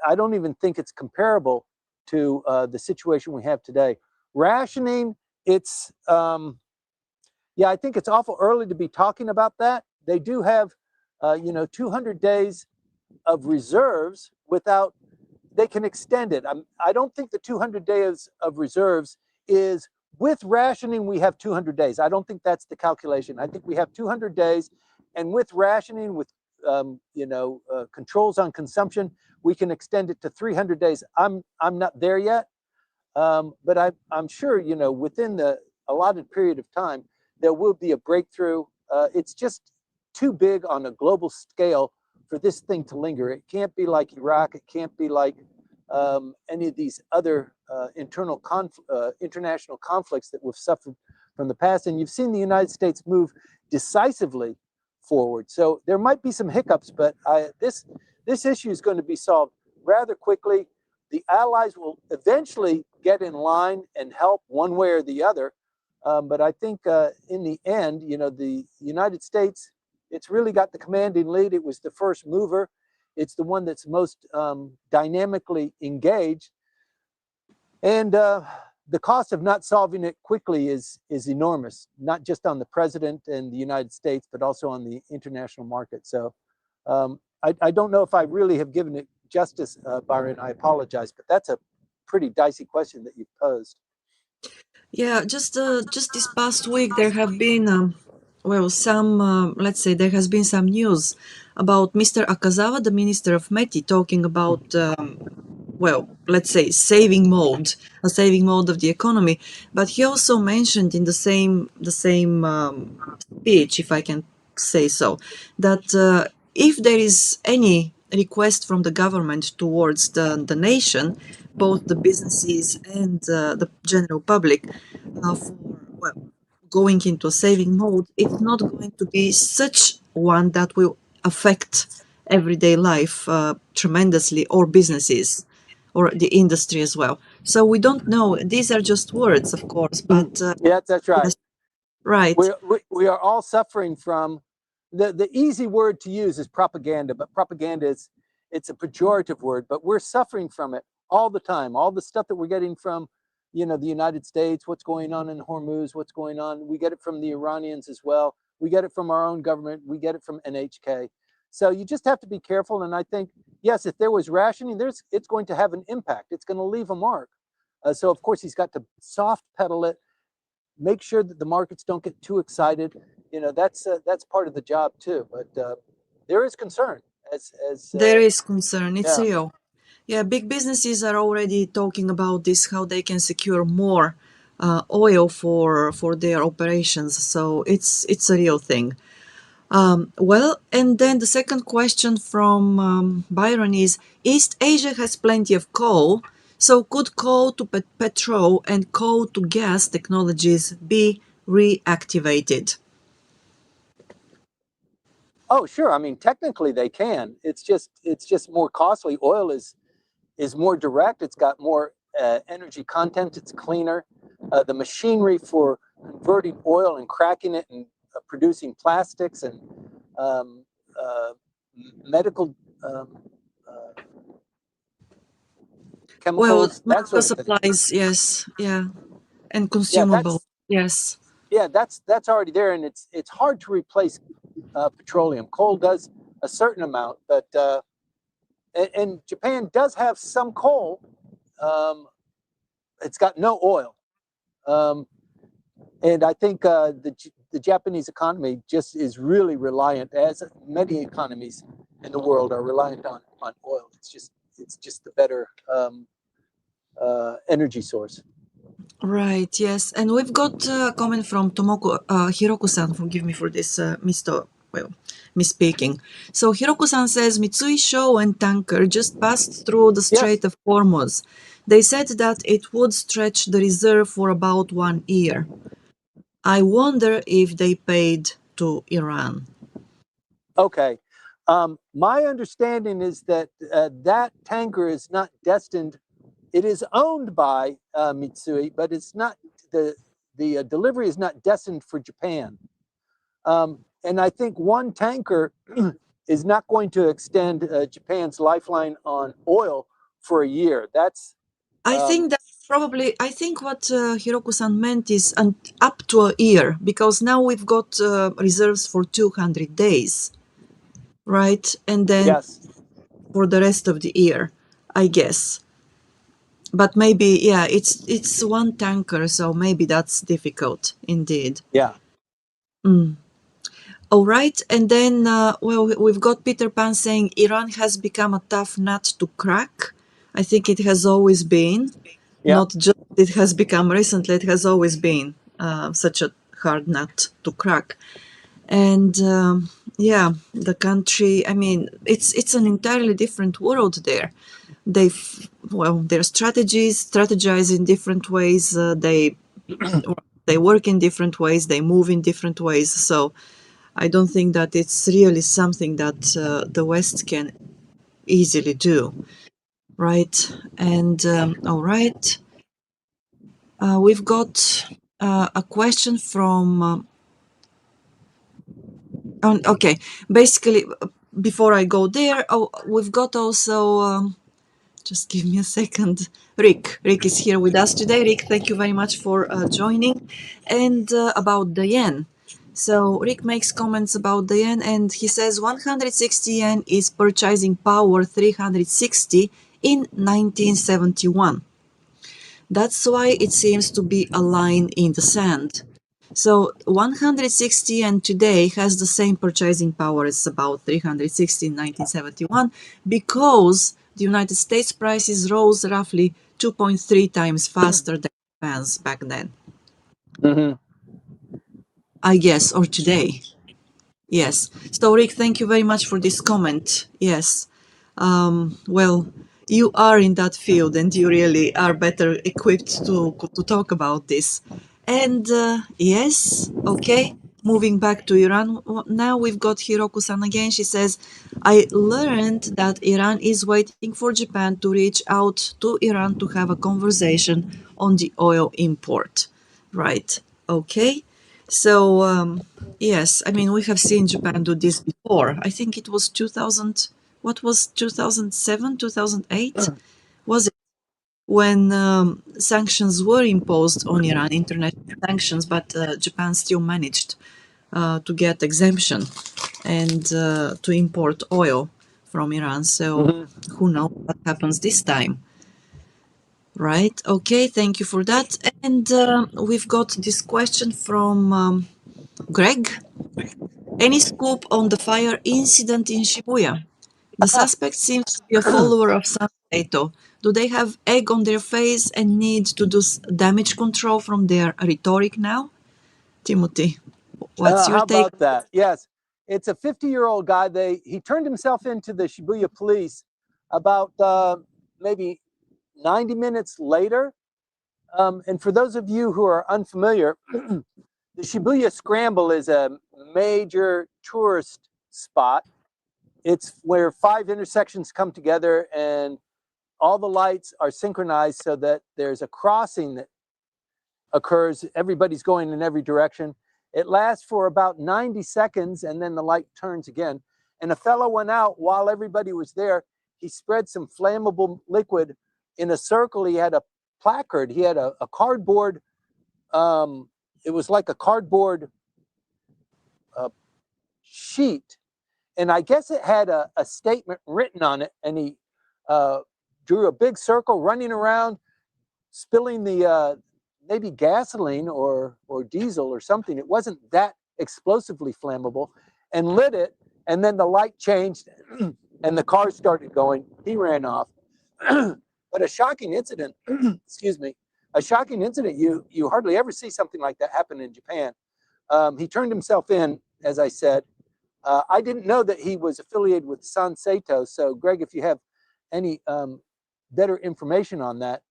I don't even think it's comparable to the situation we have today. Rationing, yeah, I think it's awful early to be talking about that. They do have, 200 days of reserves without, they can extend it. I don't think the 200 days of reserves is with rationing, we have 200 days. I don't think that's the calculation. I think we have 200 days, and with rationing, with controls on consumption, we can extend it to 300 days. I'm not there yet, but I'm sure, within the allotted period of time, there will be a breakthrough. It's just too big on a global scale for this thing to linger. It can't be like Iraq. It can't be like any of these other international conflicts that we've suffered from the past. And you've seen the United States move decisively forward. So there might be some hiccups, but this issue is going to be solved rather quickly. The allies will eventually get in line and help one way or the other. But I think in the end, the United States, it's really got the commanding lead. It was the first mover. It's the one that's most dynamically engaged. And the cost of not solving it quickly is enormous, not just on the president and the United States, but also on the international market. So I don't know if I really have given it justice, Byron. I apologize, but that's a pretty dicey question that you've posed. Yeah, just this past week there have been some let's say there has been some news about Mr. Akazawa, the Minister of METI, talking about let's say saving mode, a saving mode of the economy. But he also mentioned in the same speech, if I can say so, that if there is any request from the government towards the nation, both the businesses and the general public, for going into a saving mode, it's not going to be such one that will affect everyday life tremendously, or businesses, or the industry as well. So we don't know. These are just words, of course, but yeah, that's right. yes, right. We are all suffering from the easy word to use is propaganda, but propaganda it's a pejorative word, but we're suffering from it all the time. All the stuff that we're getting from the United States, what's going on in Hormuz, what's going on. We get it from the Iranians as well. We get it from our own government. We get it from NHK. So you just have to be careful. And I think, yes, if there was rationing, it's going to have an impact. It's going to leave a mark. So of course he's got to soft pedal it, make sure that the markets don't get too excited. That's part of the job too. But there is concern. There is concern. It's Yeah. real. Yeah, big businesses are already talking about this, how they can secure more oil for their operations. So it's a real thing. Well, and then the second question from Byron is, East Asia has plenty of coal, so could coal to petrol and coal to gas technologies be reactivated? Oh, sure. I mean, technically they can. It's just more costly. Oil is more direct. It's got more energy content. It's cleaner. The machinery for converting oil and cracking it and producing plastics and um, uh, medical Well, chemicals, that medical sort of thing. supplies, yes, yeah, and Yeah, consumable, that's yes. yeah, that's already there, and it's hard to replace petroleum. Coal does a certain amount, but and Japan does have some coal. Um, it's got no oil. Um, And I think the Japanese economy just is really reliant, as many economies in the world are reliant on oil. It's just the better energy source. Right, yes. And we've got a comment from Tomoko Hiroku-san. Forgive me for this, misspeaking. So Hiroku-san says Mitsui Showa tanker just passed through the Yes. Strait of Hormuz. They said that it would stretch the reserve for about 1 year. I wonder if they paid to Iran. Okay. My understanding is that that tanker is not destined. It is owned by Mitsui, but it's not the delivery is not destined for Japan. And I think one tanker is not going to extend Japan's lifeline on oil for a year. That's I think that probably, I think what Hiroku-san meant is up to a year, because now we've got reserves for 200 days, right? And then yes, for the rest of the year, I guess. But maybe, yeah, it's one tanker, so maybe that's difficult indeed. yeah, Mm. All right, and then, we've got Peter Pan saying Iran has become a tough nut to crack. I think it has always been, yeah. not just it has become recently, it has always been such a hard nut to crack. And yeah, the country, I mean, it's an entirely different world there. Their strategies strategize in different ways. They work in different ways. They move in different ways. So I don't think that it's really something that the West can easily do, right? And all right, we've got a question from. Okay, basically, before I go there, we've got also. Just give me a second. Rick. Rick is here with us today. Rick, thank you very much for joining. And about the yen. So Rick makes comments about the yen and he says 160 yen is purchasing power 360 in 1971. That's why it seems to be a line in the sand. So 160 and today has the same purchasing power as about 360 in 1971 because the United States prices rose roughly 2.3 times faster than Japan's back then. Hmm. I guess, or today. Yes. So Rick, thank you very much for this comment. Yes. Well, you are in that field and you really are better equipped to talk about this. And yes, okay, moving back to Iran. Now we've got Hiroku-san again. She says, I learned that Iran is waiting for Japan to reach out to Iran to have a conversation on the oil import. Right. Okay. So, yes, I mean, we have seen Japan do this before. I think it was 2000, what was 2007, 2008? Was it? when sanctions were imposed on Iran, international sanctions, but Japan still managed to get exemption and to import oil from Iran. So who knows what happens this time? Right. Okay. Thank you for that. And we've got this question from Greg. Any scoop on the fire incident in Shibuya? The suspect seems to be a follower of Saito. Do they have egg on their face and need to do damage control from their rhetoric now? Timothy, what's your How take? about that? Yes, it's a 50-year-old guy. He turned himself into the Shibuya police about maybe 90 minutes later. And for those of you who are unfamiliar, the Shibuya Scramble is a major tourist spot. It's where 5 intersections come together and all the lights are synchronized so that there's a crossing that occurs. Everybody's going in every direction. It lasts for about 90 seconds and then the light turns again. And a fellow went out while everybody was there. He spread some flammable liquid in a circle. He had a placard. He had a cardboard. It was like a cardboard sheet. And I guess it had a statement written on it. And he drew a big circle running around, spilling the maybe gasoline or diesel or something. It wasn't that explosively flammable, and lit it. And then the light changed and the car started going. He ran off. But a shocking incident, excuse me, a shocking incident. You hardly ever see something like that happen in Japan. He turned himself in, as I said. I didn't know that he was affiliated with Saito. So, Greg, if you have any better information on that.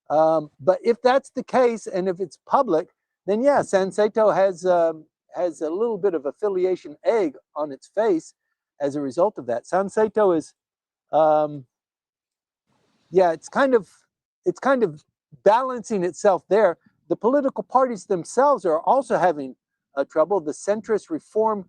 But if that's the case, and if it's public, then yeah, Saito has a little bit of affiliation egg on its face as a result of that. Saito is, yeah, it's kind of balancing itself there. The political parties themselves are also having trouble. The centrist Reform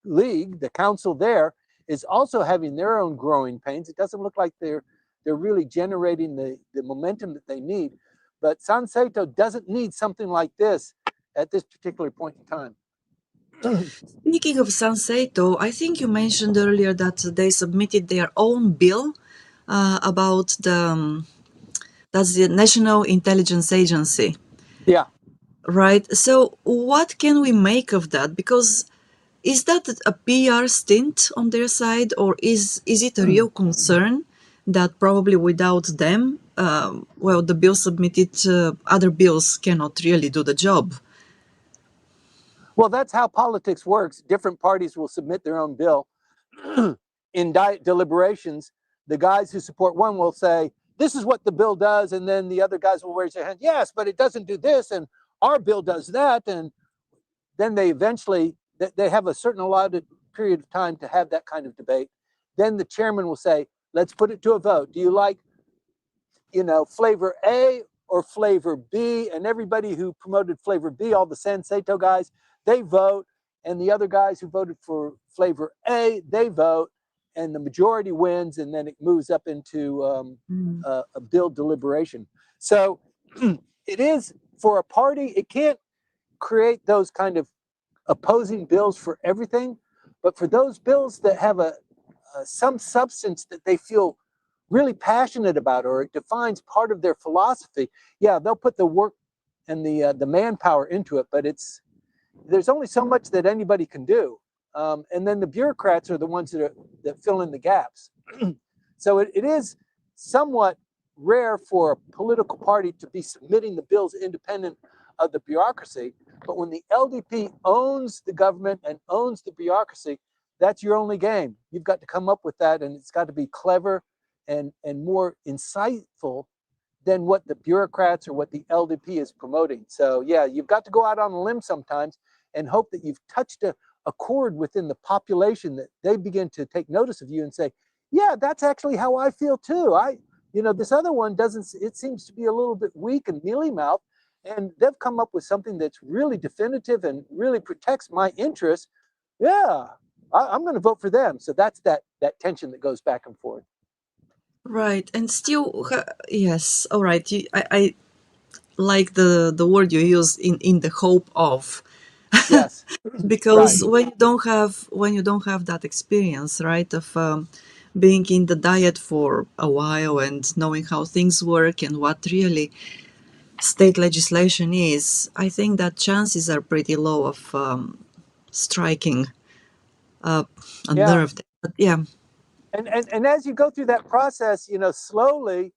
League, the council there, is also having their own growing pains. It doesn't look like they're really generating the momentum that they need. But Saito doesn't need something like this at this particular point in time. Speaking of Saito, I think you mentioned earlier that they submitted their own bill about that's the National Intelligence Agency. Yeah. Right. So what can we make of that? Because is that a PR stint on their side, or is it a real concern that probably without them, well, the bill submitted, other bills cannot really do the job? Well, that's how politics works. Different parties will submit their own bill. In deliberations, the guys who support one will say, this is what the bill does, and then the other guys will raise their hand, yes, but it doesn't do this, and our bill does that, and then they eventually, they have a certain allotted period of time to have that kind of debate. Then the chairman will say, let's put it to a vote. Do you like, flavor A or flavor B? And everybody who promoted flavor B, all the Saito guys, they vote, and the other guys who voted for flavor A, they vote, and the majority wins, and then it moves up into a bill deliberation. So it is, for a party, it can't create those kind of opposing bills for everything, but for those bills that have some substance that they feel really passionate about, or it defines part of their philosophy, yeah, they'll put the work and the manpower into it, but there's only so much that anybody can do. And then the bureaucrats are the ones that fill in the gaps. So it is somewhat rare for a political party to be submitting the bills independent of the bureaucracy. But when the LDP owns the government and owns the bureaucracy, that's your only game. You've got to come up with that, and it's got to be clever and more insightful than what the bureaucrats or what the LDP is promoting. So yeah, you've got to go out on a limb sometimes and hope that you've touched a chord within the population, that they begin to take notice of you and say, yeah, that's actually how I feel too. This other one doesn't, it seems to be a little bit weak and mealy-mouthed, and they've come up with something that's really definitive and really protects my interests. Yeah, I'm going to vote for them. So that's that tension that goes back and forth. Right, and still, yes, all right. I like the word you use in the hope of, Yes, right. because when you don't have that experience, right, of being in the diet for a while and knowing how things work and what really state legislation is, I think that chances are pretty low of striking a Yeah. nerve. But yeah, And as you go through that process, slowly,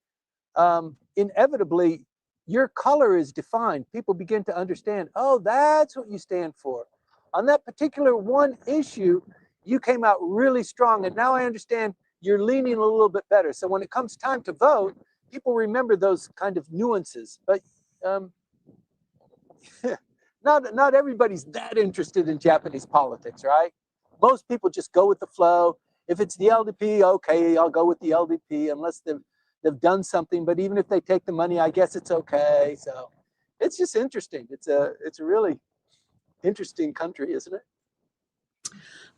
inevitably, your color is defined. People begin to understand, oh, that's what you stand for. On that particular one issue, you came out really strong. And now I understand you're leaning a little bit better. So when it comes time to vote, people remember those kind of nuances. But um, not everybody's that interested in Japanese politics, right? Most people just go with the flow. If it's the LDP, okay, I'll go with the LDP unless they've done something. But even if they take the money, I guess it's okay. So it's just interesting. It's a really interesting country, isn't it?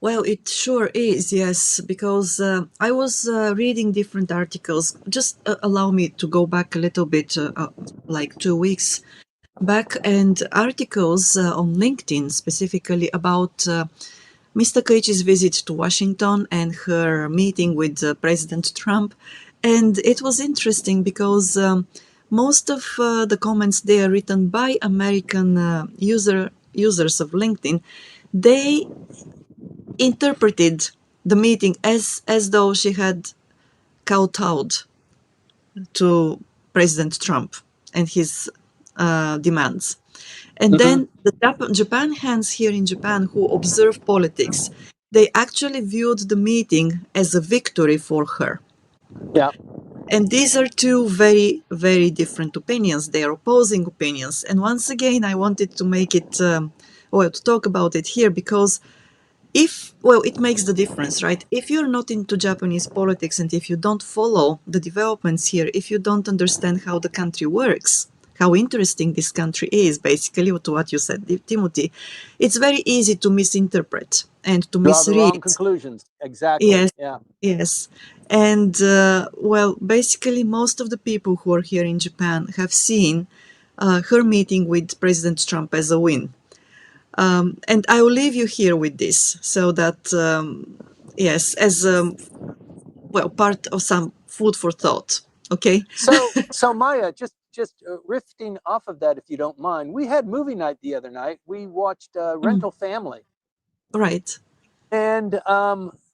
well, it sure is, yes, because I was reading different articles. Just allow me to go back a little bit, like 2 weeks back, and articles on LinkedIn specifically about Mr. Koichi's visit to Washington and her meeting with President Trump. And it was interesting because most of the comments there written by American users of LinkedIn, they interpreted the meeting as though she had kowtowed to President Trump and his demands. And Mm-hmm. then the Japan hands here in Japan who observe politics, they actually viewed the meeting as a victory for her. Yeah. And these are two very, very different opinions. They are opposing opinions. And once again, I wanted to make it, well, to talk about it here because it makes the difference, right? If you're not into Japanese politics and if you don't follow the developments here, if you don't understand how the country works, how interesting this country is, basically, to what you said, Timothy, it's very easy to misinterpret and to Draw the wrong misread. conclusions. Exactly. Yes, Yeah. yes. And well, basically, most of the people who are here in Japan have seen her meeting with President Trump as a win. And I will leave you here with this so that, yes, as well, part of some food for thought. Okay. So Maya, just riffing off of that, if you don't mind, we had movie night the other night. We watched Mm, Rental Family, right. and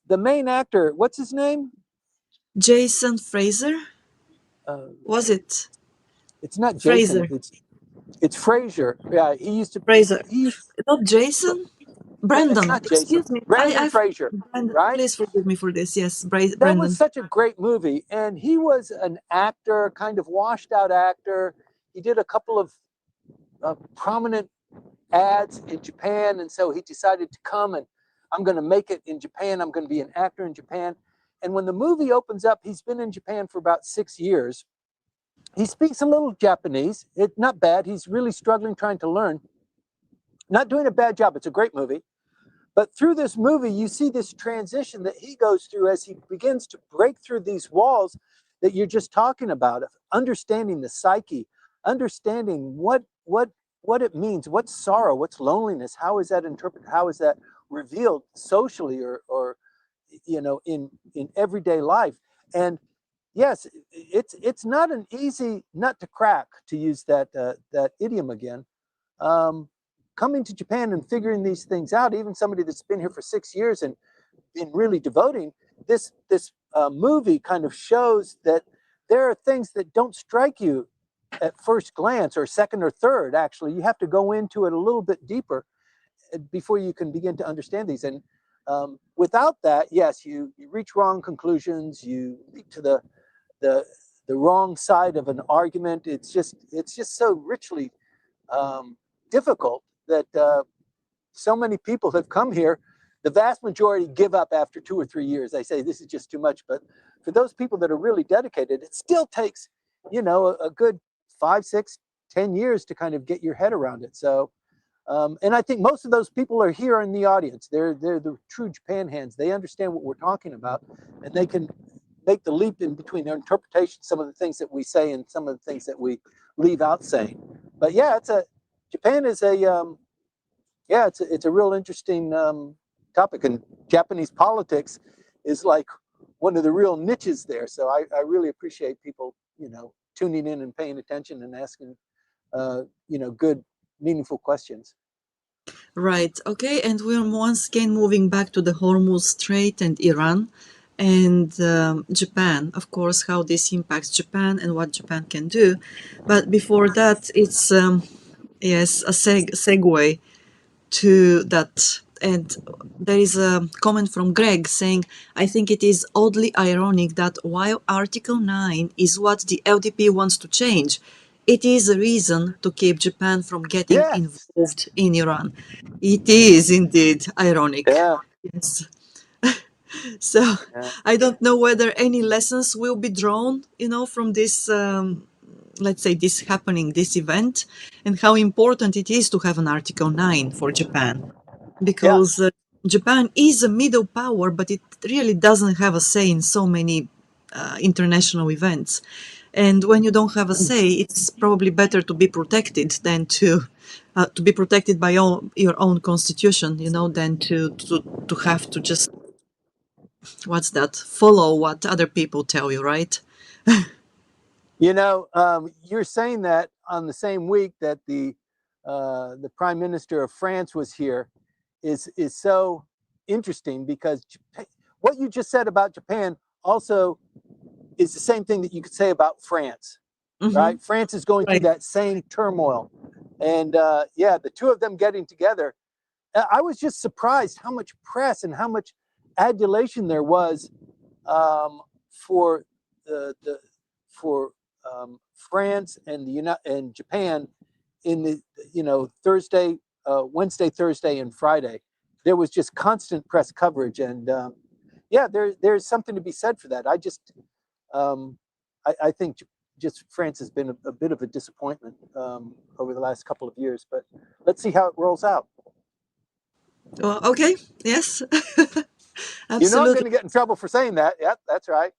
the main actor, what's his name? Jason Fraser? Uh, Was it? it's not Jason. Fraser. It's Fraser. Yeah, he used to. Fraser. He used. Not So Jason? no, it's Brandon. not Jason. Excuse me. Brandon Fraser, Brandon, right? please forgive me for this. Yes, That was Brandon. such a great movie, and he was an actor, kind of washed out actor. He did a couple of prominent ads in Japan, and so he decided to come and I'm going to make it in Japan. I'm going to be an actor in Japan. And when the movie opens up, he's been in Japan for about 6 years. He speaks a little Japanese. It's not bad. He's really struggling trying to learn. Not doing a bad job. It's a great movie. But through this movie, you see this transition that he goes through as he begins to break through these walls that you're just talking about, of understanding the psyche, understanding what it means, what's sorrow, what's loneliness, how is that interpreted, how is that revealed socially or in everyday life. And yes, it's not an easy nut to crack, to use that idiom again. Um, Coming to Japan and figuring these things out, even somebody that's been here for 6 years and been really devoting, this movie kind of shows that there are things that don't strike you at first glance or second or third. Actually, you have to go into it a little bit deeper before you can begin to understand these. And without that, yes, you reach wrong conclusions. You leap to the the wrong side of an argument. It's just so richly difficult that so many people have come here. The vast majority give up after 2 or 3 years. They say this is just too much. But for those people that are really dedicated, it still takes, a good 5, 6, 10 years to kind of get your head around it. So, and I think most of those people are here in the audience. They're the true Japan hands. They understand what we're talking about, and they can make the leap in between their interpretation, some of the things that we say and some of the things that we leave out saying. But yeah, Japan is it's a real interesting topic, and Japanese politics is like one of the real niches there. So I really appreciate people, tuning in and paying attention and asking, good, meaningful questions. Right. Okay. And we're once again moving back to the Hormuz Strait and Iran and Japan, of course, how this impacts Japan and what Japan can do. But before that, it's, yes, a segue to that. And there is a comment from Greg saying, I think it is oddly ironic that while Article 9 is what the LDP wants to change, it is a reason to keep Japan from getting Yes. involved in Iran. It is indeed ironic. Yeah. Yes. So Yeah. I don't know whether any lessons will be drawn, from this, let's say, this happening, this event, and how important it is to have an Article 9 for Japan. Yeah. Because Japan is a middle power, but it really doesn't have a say in so many international events. And when you don't have a say, it's probably better to be protected than to be protected by your own constitution, than to have to just, what's that, follow what other people tell you, right? You're saying that on the same week that the Prime Minister of France was here is so interesting, because what you just said about Japan also is the same thing that you could say about France, right? France is going through Right. that same turmoil, and the two of them getting together. I was just surprised how much press and how much adulation there was for the for France and and Japan in the Thursday, Wednesday, Thursday, and Friday. There was just constant press coverage, and there's something to be said for that. I think just France has been a bit of a disappointment over the last couple of years, but let's see how it rolls out. Well, okay. Yes. I'm Absolutely. going to get in trouble for saying that. Yeah, that's right.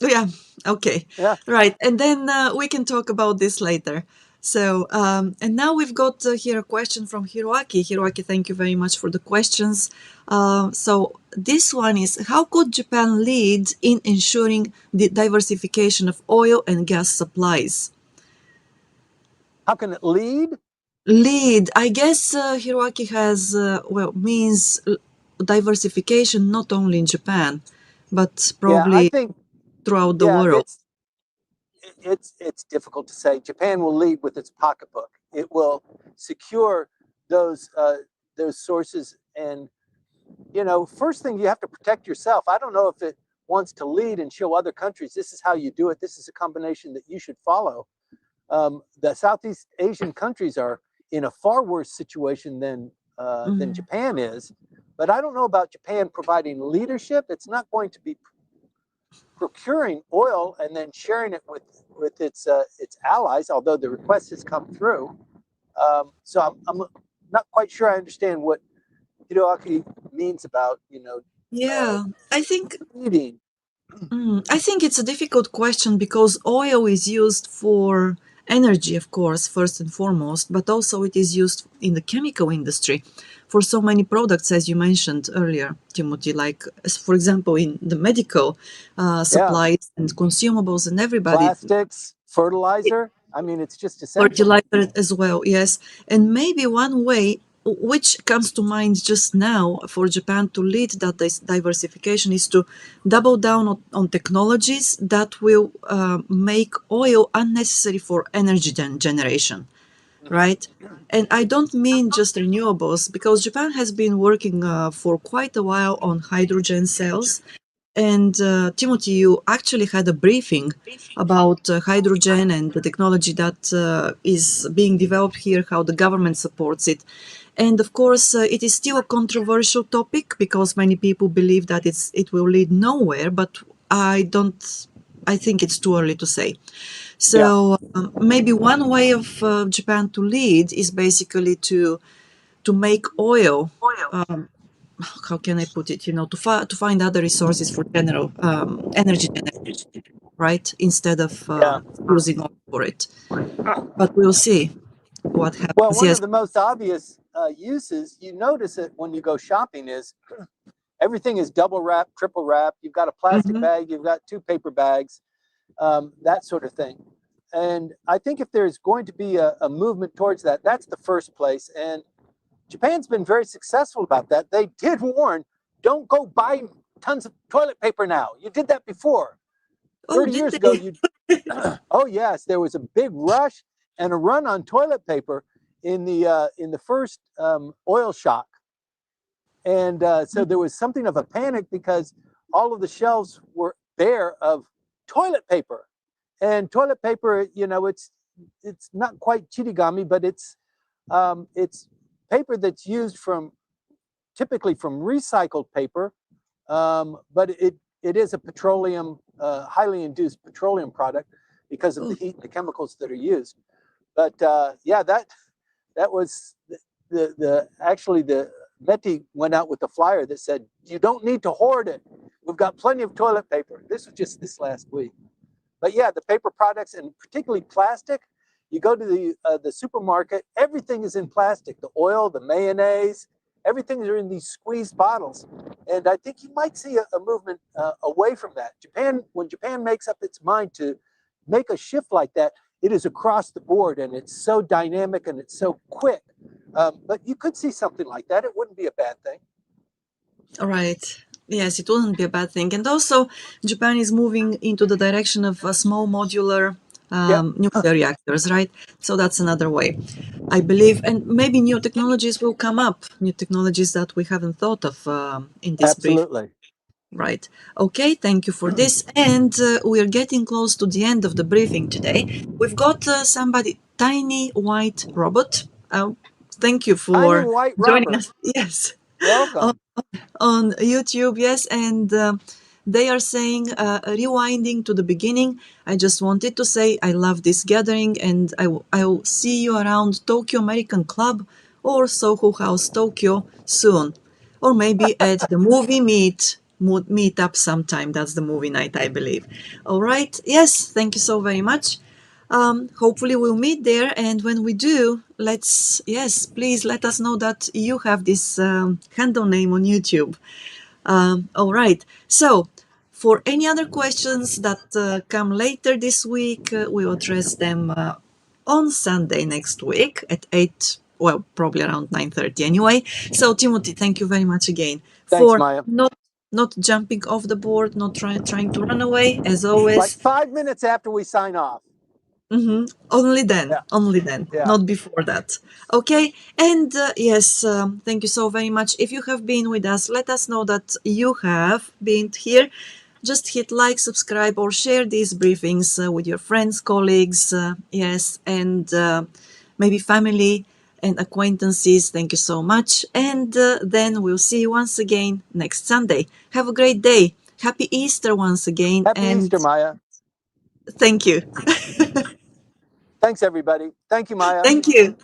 Yeah. Okay. Yeah. Right. And then we can talk about this later. So, and now we've got here a question from Hiroaki. Hiroaki, thank you very much for the questions. So this one is, how could Japan lead in ensuring the diversification of oil and gas supplies? How can it lead? Lead, I guess Hiroaki has, means diversification not only in Japan, but I probably think throughout the world. It's difficult to say. Japan will lead with its pocketbook. It will secure those sources, and first thing, you have to protect yourself. I don't know if it wants to lead and show other countries this is how you do it. This is a combination that you should follow. The Southeast Asian countries are in a far worse situation than Japan is, but I don't know about Japan providing leadership. It's not going to be procuring oil and then sharing it with its allies, although the request has come through. So I'm not quite sure I understand what Hiroaki means about Yeah, I think leading. I think it's a difficult question because oil is used for energy, of course, first and foremost, but also it is used in the chemical industry for so many products, as you mentioned earlier, Timothy, like, for example, in the medical supplies and consumables and everybody. Plastics, fertilizer. I mean, it's just essential. Fertilizer as well, yes. And maybe one way which comes to mind just now for Japan to lead that diversification is to double down on technologies that will make oil unnecessary for energy generation, right? And I don't mean just renewables, because Japan has been working for quite a while on hydrogen cells. And Timothy, you actually had a briefing about hydrogen and the technology that is being developed here, how the government supports it. And of course, it is still a controversial topic because many people believe that it will lead nowhere, but I think it's too early to say. So maybe one way of Japan to lead is basically to make oil how can I put it? To find other resources for general energy generation, right? Instead of using oil for it. But we'll see what Well, happens. one Yes. of the most obvious uses, you notice it when you go shopping, is everything is double wrapped, triple wrapped. You've got a plastic bag, you've got 2 paper bags, that sort of thing. And I think if there's going to be a movement towards that, that's the first place. And Japan's been very successful about that. They did warn, don't go buy tons of toilet paper now. You did that before. Oh, 30 did years ago, they? oh yes, there was a big rush and a run on toilet paper in the first oil shock. And so there was something of a panic because all of the shelves were bare of toilet paper. And toilet paper, it's not quite chirigami, but it's paper that's used typically from recycled paper, but it is a petroleum, highly induced petroleum product because of the heat and the chemicals that are used. But yeah, that was actually the Meti went out with a flyer that said, you don't need to hoard it. We've got plenty of toilet paper. This was just this last week. But yeah, the paper products, and particularly plastic, you go to the supermarket, everything is in plastic. The oil, the mayonnaise, everything is in these squeezed bottles. And I think you might see a movement away from that. When Japan makes up its mind to make a shift like that, it is across the board, and it's so dynamic and it's so quick. But you could see something like that. It wouldn't be a bad thing. All right. Yes, it wouldn't be a bad thing. And also, Japan is moving into the direction of small modular nuclear reactors, right? So that's another way, I believe. And maybe new technologies will come up, new technologies that we haven't thought of in this brief. Absolutely. Right. Okay, thank you for this. And we are getting close to the end of the briefing today. We've got somebody, Tiny White Robot. Thank you Tiny for white joining robber. us. Yes. Welcome. On YouTube, yes, and they are saying, rewinding to the beginning, I just wanted to say I love this gathering, and I'll see you around Tokyo American Club or Soho House Tokyo soon, or maybe at the movie meet up sometime. That's the movie night, I believe. All right, yes, thank you so very much. Hopefully we'll meet there, and when we do, please let us know that you have this handle name on YouTube. All right, so for any other questions that come later this week, we'll address them on Sunday next week at 8, well, probably around 9:30 anyway. So Timothy, thank you very much again Thanks, for Maya. not jumping off the board, not trying to run away, as always. Like 5 minutes after we sign off. Only then, Yeah. not before that. Okay, and yes, thank you so very much. If you have been with us, let us know that you have been here. Just hit like, subscribe, or share these briefings with your friends, colleagues, yes, and maybe family and acquaintances. Thank you so much. And then we'll see you once again next Sunday. Have a great day. Happy Easter once again. Happy and Easter, Maya. Thank you. Thanks, everybody. Thank you, Maya. Thank you.